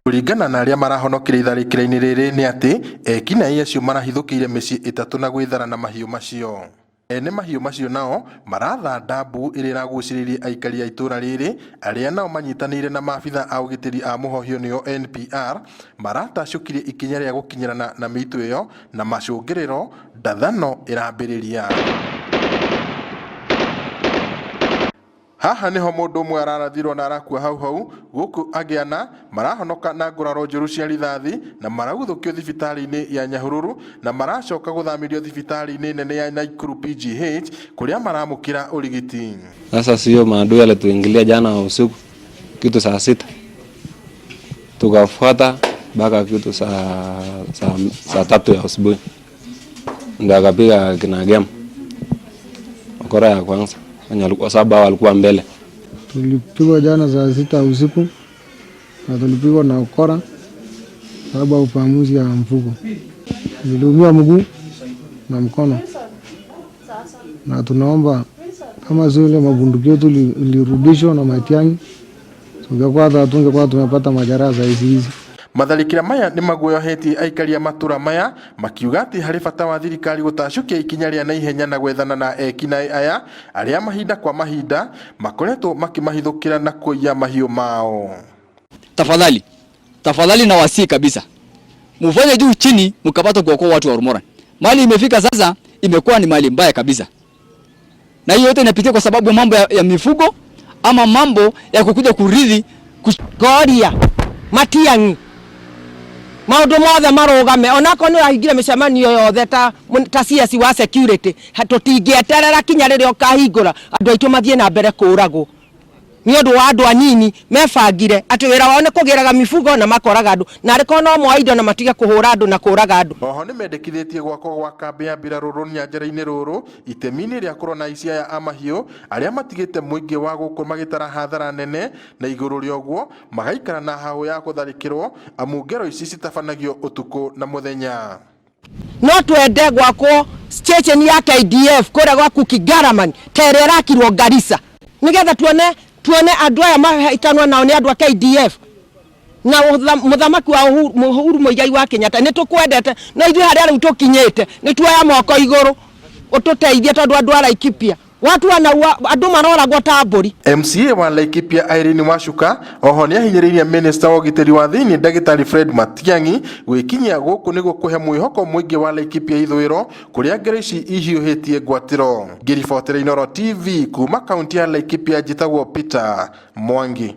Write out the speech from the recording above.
Kuringana na aria marahonokire itharikira-ini riri ni ati ekinaĩ acio marahithũkĩire mĩciĩ ĩtatũ na gwĩthara na mahiũ macio. Ene mahiũ macio nao maratha ndambu ĩrĩa ĩragucĩrĩirie aikari a itũra rĩrĩ arĩa nao manyitanĩire na maabitha a ũgitĩri a mũhohio nĩo NPR maratacũkirie ikinya rĩa gũkinyĩrana na mĩitũ ĩyo na macũngĩrĩro ndathano ĩrambĩrĩria. Haha niho mundu umwe ararathirwo na arakua hau guku agiana marahonoka na nguraro njũru cia rithathi na maraguthũkio thibitari-inĩ ya Nyahururu na maracoka guthamirio thibitari-inĩ nene ya Naikuru PGH kuria maramukira urigiti. Sasa sio maadui alituingilia jana usiku kitu saa 6 tukafuata mpaka kitu saa 3 ya asubuhi ndio akapiga kina game okora ya kwanza kwa sababu walikuwa mbele. Tulipigwa jana saa 6 usiku na tulipigwa na ukora sababu ya upamuzi ya mfugo. Niliumia mguu na mkono. Na tunaomba kama zile mabunduki yetu ilirudishwa na Matiang'i tungekuwa tumepata majeraha hizi. Matharĩkĩra maya nĩ maguoyohetie aikari a matura maya makiuga atĩ harĩ bata wa thirikari gũtacũkia ikinya rĩa naihenya na gwethana na ekinaĩ aya arĩa mahinda kwa mahinda makoretwo makimahithũkĩra na kuiya mahiũ mao. Tafadhali na wasii kabisa mufanye juu chini mkapata kuokoa watu wa Ormoran. Mali imefika sasa imekuwa ni mali mbaya kabisa, na hiyo yote inapitia kwa sababu mambo ya mifugo ama mambo ya kukuja kurithi Goria Matiang'i maundu mothe marugame onako ni ahingire micemanio yothe ta CS wa security tutingieterera kinya riria okahingura andu aitu mathie na mbere kuragwo ni undu wa andu anini mebangire ati wira wao ni kugiraga mifugo na makoraga andu na ariko no moido na matige kuhura andu na kuraga andu. Oho ni mendekithĩtie gwakwo gwa kambi ya mbirarũ rũnyanjara-inĩ rũrũ itemi-inĩ rĩa kũrora aici aya a mahiũ arĩa matigĩte mũingĩ wa gũkũ magĩtara hathara nene na igũrũ rĩa ũguo magaikara na hahũ ya gũtharĩkĩrwo amu ngero ici citabanagio ũtukũ na mũthenya. No twende gwakwo station ya KDF kũrĩa gwa Kukigaramani terera rakirwo Garissa nigetha tuone andu aya mahaitanwa nao ni andu a KDF na muthamaki wa Uhuru Muigai wa Kenyatta ni tukwendete na ithuĩ harĩa rĩu tukinyĩte ni tuoya moko igũrũ ututeithie tondu andu a Laikipia watu andu maroragwo ta mbũri. MCA wa Laikipia Irene Wacuka oho ni ahinyĩrĩirie minister wa ũgitĩri wa thĩinĩ Ndagĩtarĩ Fred Matiang'i gwĩkinyia gũkũ nĩguo kũhe mwĩhoko mũingĩ wa Laikipia ithũĩro kũrĩa ngero ici ihiũhĩtie ngwatĩro. Ngĩribotera Inooro TV kuma kaunti ya Laikipia njĩtagwo Peter Mwangi.